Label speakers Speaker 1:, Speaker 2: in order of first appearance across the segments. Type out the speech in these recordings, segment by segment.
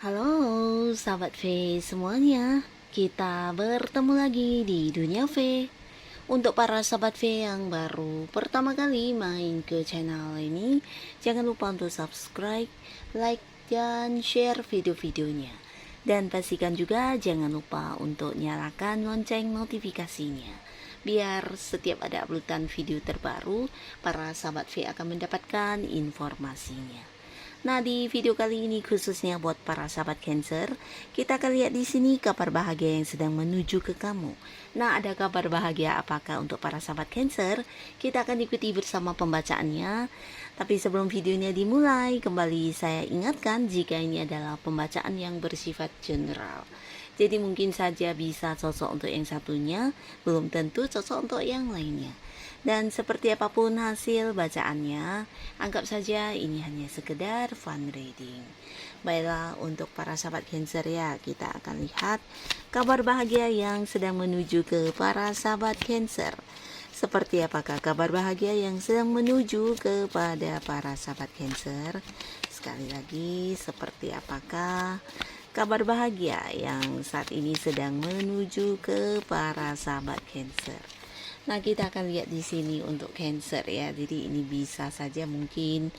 Speaker 1: Halo sahabat V semuanya, kita bertemu lagi di Dunia V. Untuk para sahabat V yang baru pertama kali main ke channel ini, jangan lupa untuk subscribe, like, dan share video-videonya. Dan pastikan juga jangan lupa untuk nyalakan lonceng notifikasinya, biar setiap ada uploadan video terbaru, para sahabat V akan mendapatkan informasinya. Nah, di video kali ini khususnya buat para sahabat Cancer, kita akan lihat di sini kabar bahagia yang sedang menuju ke kamu. Nah, ada kabar bahagia apakah untuk para sahabat Cancer? Kita akan ikuti bersama pembacaannya. Tapi sebelum videonya dimulai, kembali saya ingatkan jika ini adalah pembacaan yang bersifat general. Jadi mungkin saja bisa cocok untuk yang satunya, belum tentu cocok untuk yang lainnya. Dan seperti apapun hasil bacaannya, anggap saja ini hanya sekedar fun reading. Baiklah, untuk para sahabat Cancer ya, kita akan lihat kabar bahagia yang sedang menuju ke para sahabat Cancer. Seperti apakah kabar bahagia yang sedang menuju kepada para sahabat Cancer? Sekali lagi, seperti apakah kabar bahagia yang saat ini sedang menuju ke para sahabat Cancer? Nah, kita akan lihat di sini untuk Cancer ya. Jadi ini bisa saja mungkin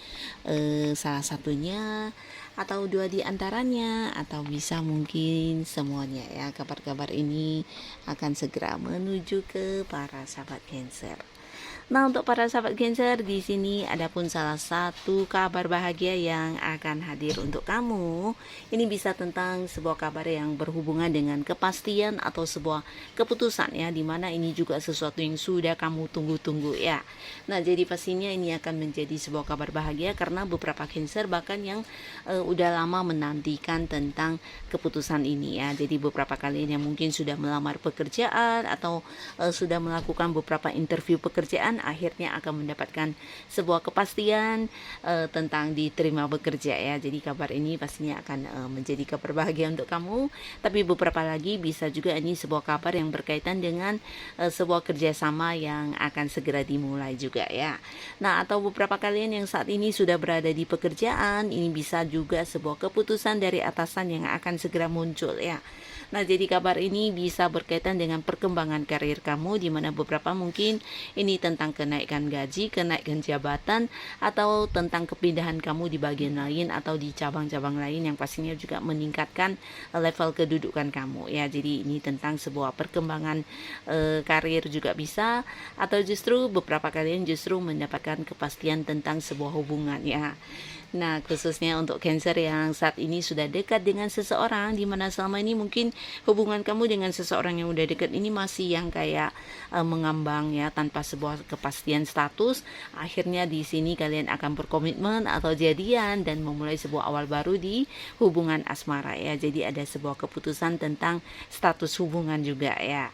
Speaker 1: salah satunya atau dua di antaranya, atau bisa mungkin semuanya ya. Kabar-kabar ini akan segera menuju ke para sahabat Cancer. Nah, untuk para sahabat Cancer, di sini ada pun salah satu kabar bahagia yang akan hadir untuk kamu. Ini bisa tentang sebuah kabar yang berhubungan dengan kepastian atau sebuah keputusan ya, dimana ini juga sesuatu yang sudah kamu tunggu-tunggu ya. Nah, jadi pastinya ini akan menjadi sebuah kabar bahagia karena beberapa Cancer bahkan yang udah lama menantikan tentang keputusan ini ya. Jadi beberapa kalian yang mungkin sudah melamar pekerjaan atau sudah melakukan beberapa interview pekerjaan, akhirnya akan mendapatkan sebuah kepastian tentang diterima bekerja ya. Jadi kabar ini pastinya akan menjadi kabar bahagia untuk kamu. Tapi beberapa lagi bisa juga ini sebuah kabar yang berkaitan dengan sebuah kerjasama yang akan segera dimulai juga ya. Nah, atau beberapa kalian yang saat ini sudah berada di pekerjaan, ini bisa juga sebuah keputusan dari atasan yang akan segera muncul ya. Nah, jadi kabar ini bisa berkaitan dengan perkembangan karir kamu, di mana beberapa mungkin ini tentang kenaikan gaji, kenaikan jabatan, atau tentang kepindahan kamu di bagian lain atau di cabang-cabang lain yang pastinya juga meningkatkan level kedudukan kamu ya. Jadi ini tentang sebuah perkembangan karir juga bisa, atau justru beberapa kalian justru mendapatkan kepastian tentang sebuah hubungan ya. Nah, khususnya untuk Cancer yang saat ini sudah dekat dengan seseorang, di mana selama ini mungkin hubungan kamu dengan seseorang yang udah dekat ini masih yang kayak mengambang ya, tanpa sebuah kepastian status. Akhirnya di sini kalian akan berkomitmen atau jadian dan memulai sebuah awal baru di hubungan asmara ya. Jadi ada sebuah keputusan tentang status hubungan juga ya.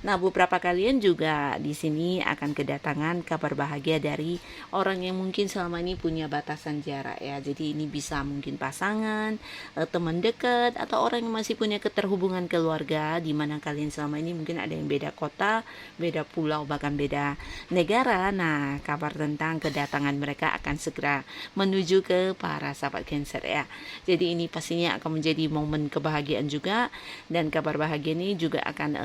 Speaker 1: Nah, beberapa kalian juga di sini akan kedatangan kabar bahagia dari orang yang mungkin selama ini punya batasan jarak ya. Jadi ini bisa mungkin pasangan, teman dekat, atau orang yang masih punya keterhubungan keluarga, di mana kalian selama ini mungkin ada yang beda kota, beda pulau, bahkan beda negara. Nah, kabar tentang kedatangan mereka akan segera menuju ke para sahabat Cancer ya. Jadi ini pastinya akan menjadi momen kebahagiaan juga, dan kabar bahagia ini juga akan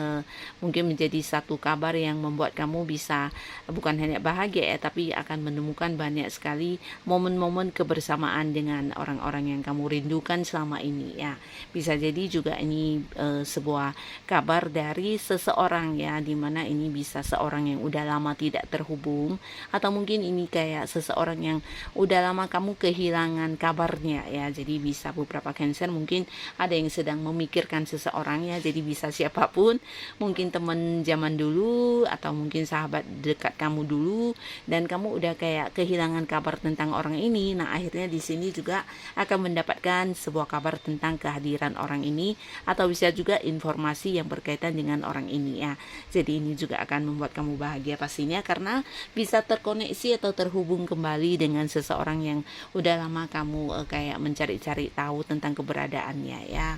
Speaker 1: mungkin menjadi satu kabar yang membuat kamu bisa bukan hanya bahagia ya, tapi akan menemukan banyak sekali momen-momen kebersamaan dengan orang-orang yang kamu rindukan selama ini ya. Bisa jadi juga ini sebuah kabar dari seseorang ya, dimana ini bisa seorang yang udah lama tidak terhubung, atau mungkin ini kayak seseorang yang udah lama kamu kehilangan kabarnya ya. Jadi bisa beberapa Cancer mungkin ada yang sedang memikirkan seseorang ya. Jadi bisa siapapun, mungkin teman zaman dulu atau mungkin sahabat dekat kamu dulu, dan kamu udah kayak kehilangan kabar tentang orang ini. Nah, akhirnya akhirnya di sini juga akan mendapatkan sebuah kabar tentang kehadiran orang ini, atau bisa juga informasi yang berkaitan dengan orang ini ya. Jadi ini juga akan membuat kamu bahagia pastinya, karena bisa terkoneksi atau terhubung kembali dengan seseorang yang udah lama kamu kayak mencari-cari tahu tentang keberadaannya ya.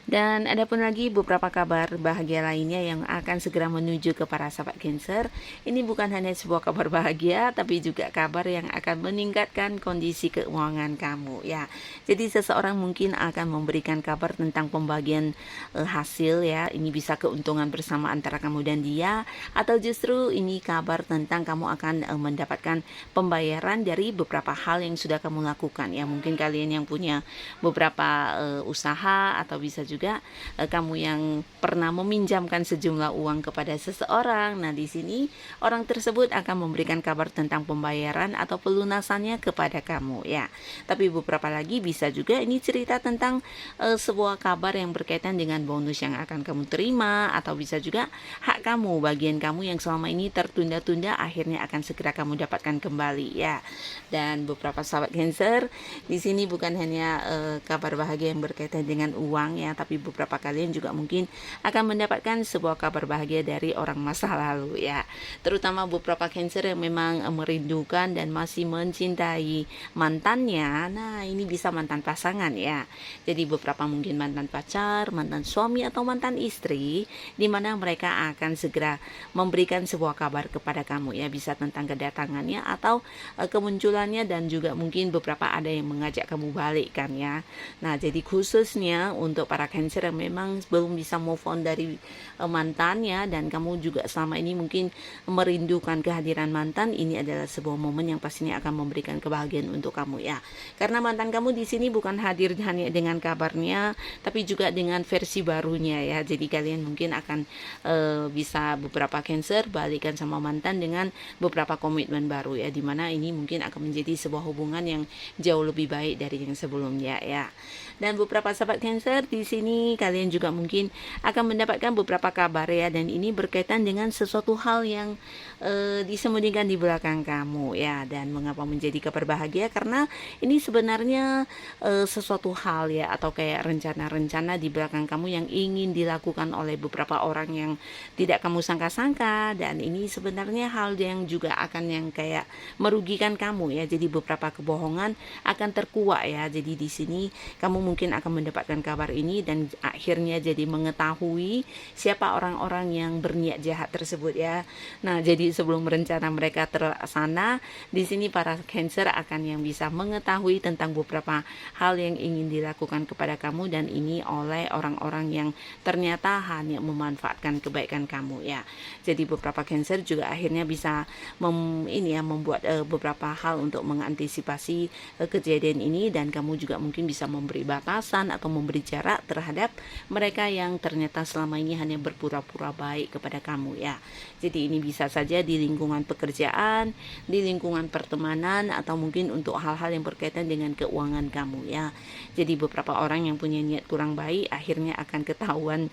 Speaker 1: Dan ada pun lagi beberapa kabar bahagia lainnya yang akan segera menuju ke para sahabat Cancer. Ini bukan hanya sebuah kabar bahagia, tapi juga kabar yang akan meningkatkan kondisi keuangan kamu ya. Jadi seseorang mungkin akan memberikan kabar tentang pembagian hasil ya. Ini bisa keuntungan bersama antara kamu dan dia, atau justru ini kabar tentang kamu akan mendapatkan pembayaran dari beberapa hal yang sudah kamu lakukan ya. Mungkin kalian yang punya beberapa usaha, atau bisa juga kamu yang pernah meminjamkan sejumlah uang kepada seseorang. Nah, di sini orang tersebut akan memberikan kabar tentang pembayaran atau pelunasannya kepada kamu ya. Tapi beberapa lagi bisa juga ini cerita tentang sebuah kabar yang berkaitan dengan bonus yang akan kamu terima, atau bisa juga hak kamu, bagian kamu yang selama ini tertunda-tunda akhirnya akan segera kamu dapatkan kembali ya. Dan beberapa sahabat Cancer, di sini bukan hanya kabar bahagia yang berkaitan dengan uang ya, tapi beberapa kalian juga mungkin akan mendapatkan sebuah kabar bahagia dari orang masa lalu ya. Terutama beberapa Cancer yang memang merindukan dan masih mencintai mantannya. Nah, ini bisa mantan pasangan ya. Jadi beberapa mungkin mantan pacar, mantan suami, atau mantan istri, di mana mereka akan segera memberikan sebuah kabar kepada kamu ya, bisa tentang kedatangannya atau kemunculannya, dan juga mungkin beberapa ada yang mengajak kamu balik kan ya. Nah, jadi khususnya untuk para Cancer yang memang belum bisa move on dari mantannya, dan kamu juga selama ini mungkin merindukan kehadiran mantan, ini adalah sebuah momen yang pastinya akan memberikan kebahagiaan untuk kamu ya. Karena mantan kamu di sini bukan hadir hanya dengan kabarnya, tapi juga dengan versi barunya ya. Jadi kalian mungkin akan bisa beberapa Cancer balikan sama mantan dengan beberapa komitmen baru ya, dimana ini mungkin akan menjadi sebuah hubungan yang jauh lebih baik dari yang sebelumnya ya. Dan beberapa sahabat Cancer, di sini kalian juga mungkin akan mendapatkan beberapa kabar ya, dan ini berkaitan dengan sesuatu hal yang disembunyikan di belakang kamu ya. Dan mengapa menjadi kabar bahagia? Karena ini sebenarnya sesuatu hal ya, atau kayak rencana-rencana di belakang kamu yang ingin dilakukan oleh beberapa orang yang tidak kamu sangka-sangka, dan ini sebenarnya hal yang juga akan yang kayak merugikan kamu ya. Jadi beberapa kebohongan akan terkuak ya. Jadi di sini kamu mungkin akan mendapatkan kabar ini, dan akhirnya jadi mengetahui siapa orang-orang yang berniat jahat tersebut ya. Nah, jadi sebelum rencana mereka terlaksana, di sini para Cancer akan yang bisa mengetahui tentang beberapa hal yang ingin dilakukan kepada kamu, dan ini oleh orang-orang yang ternyata hanya memanfaatkan kebaikan kamu ya. Jadi beberapa Cancer juga akhirnya bisa membuat beberapa hal untuk mengantisipasi kejadian ini, dan kamu juga mungkin bisa memberi batasan atau memberi jarak terhadap mereka yang ternyata selama ini hanya berpura-pura baik kepada kamu ya. Jadi ini bisa saja di lingkungan pekerjaan, di lingkungan pertemanan, atau mungkin untuk hal-hal yang berkaitan dengan keuangan kamu ya. Jadi beberapa orang yang punya niat kurang baik akhirnya akan ketahuan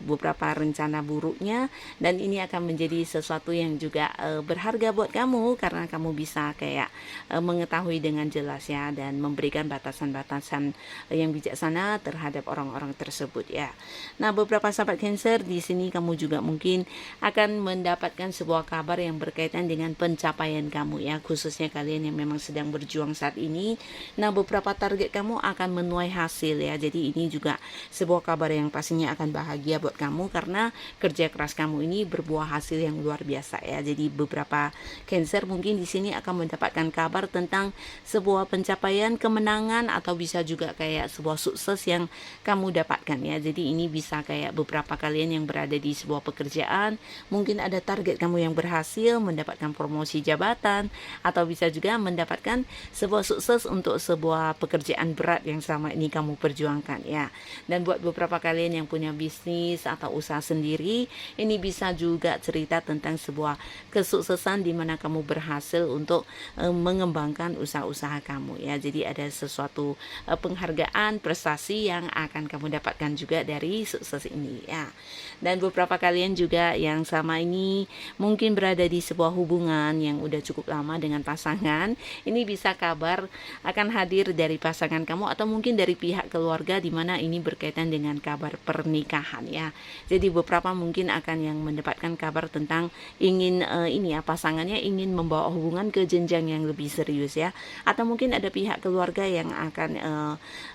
Speaker 1: beberapa rencana buruknya, dan ini akan menjadi sesuatu yang juga berharga buat kamu, karena kamu bisa kayak mengetahui dengan jelas ya, dan memberikan batasan-batasan yang bijaksana terhadap orang-orang tersebut ya. Nah, beberapa sahabat Cancer, di sini kamu juga mungkin akan mendapatkan sebuah kabar yang berkaitan dengan pencapaian kamu ya, khususnya kalian yang memang sedang berjuang saat ini. Nah, beberapa target kamu akan menuai hasil ya. Jadi ini juga sebuah kabar yang pastinya akan bahagia buat kamu, karena kerja keras kamu ini berbuah hasil yang luar biasa ya. Jadi beberapa Cancer mungkin di sini akan mendapatkan kabar tentang sebuah pencapaian, kemenangan, atau bisa juga kayak sebuah sukses yang kamu dapatkan ya. Jadi ini bisa kayak beberapa kalian yang berada di sebuah pekerjaan, mungkin ada target kamu yang berhasil mendapatkan promosi jabatan, atau bisa juga mendapatkan sebuah sukses untuk sebuah pekerjaan berat yang selama ini kamu perjuangkan ya. Dan buat beberapa kalian yang punya bisnis atau usaha sendiri, ini bisa juga cerita tentang sebuah kesuksesan di mana kamu berhasil untuk mengembangkan usaha-usaha kamu ya. Jadi ada sesuatu penghargaan, prestasi yang akan akan kamu dapatkan juga dari sukses ini ya. Dan beberapa kalian juga yang sama ini mungkin berada di sebuah hubungan yang udah cukup lama dengan pasangan, ini bisa kabar akan hadir dari pasangan kamu atau mungkin dari pihak keluarga, di mana ini berkaitan dengan kabar pernikahan ya. Jadi beberapa mungkin akan yang mendapatkan kabar tentang ingin ini ya, pasangannya ingin membawa hubungan ke jenjang yang lebih serius ya, atau mungkin ada pihak keluarga yang akan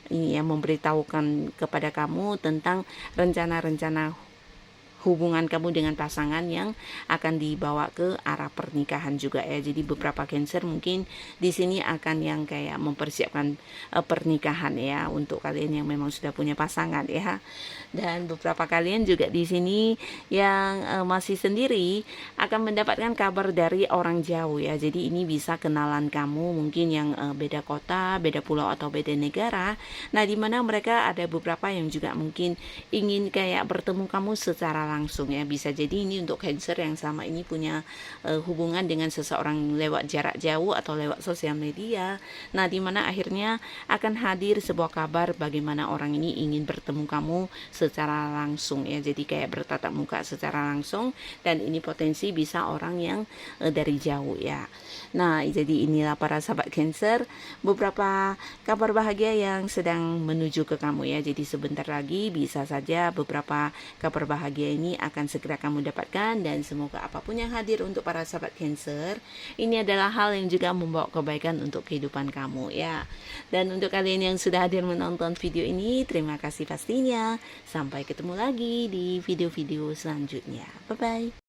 Speaker 1: ini ya, memberitahukan kepada kamu tentang rencana-rencana hubungan kamu dengan pasangan yang akan dibawa ke arah pernikahan juga ya. Jadi beberapa Cancer mungkin di sini akan yang kayak mempersiapkan pernikahan ya, untuk kalian yang memang sudah punya pasangan ya. Dan beberapa kalian juga di sini yang masih sendiri akan mendapatkan kabar dari orang jauh ya. Jadi ini bisa kenalan kamu mungkin yang beda kota, beda pulau atau beda negara. Nah, di mana mereka ada beberapa yang juga mungkin ingin kayak bertemu kamu secara langsung ya. Bisa jadi ini untuk Cancer yang sama ini punya hubungan dengan seseorang lewat jarak jauh atau lewat sosial media. Nah, di mana akhirnya akan hadir sebuah kabar bagaimana orang ini ingin bertemu kamu secara langsung ya. Jadi kayak bertatap muka secara langsung, dan ini potensi bisa orang yang dari jauh ya. Nah, jadi inilah para sahabat Cancer beberapa kabar bahagia yang sedang menuju ke kamu ya. Jadi sebentar lagi bisa saja beberapa kabar bahagia ini akan segera kamu dapatkan, dan semoga apapun yang hadir untuk para sahabat Cancer, ini adalah hal yang juga membawa kebaikan untuk kehidupan kamu ya. Dan untuk kalian yang sudah hadir menonton video ini, terima kasih pastinya. Sampai ketemu lagi di video-video selanjutnya. Bye-bye.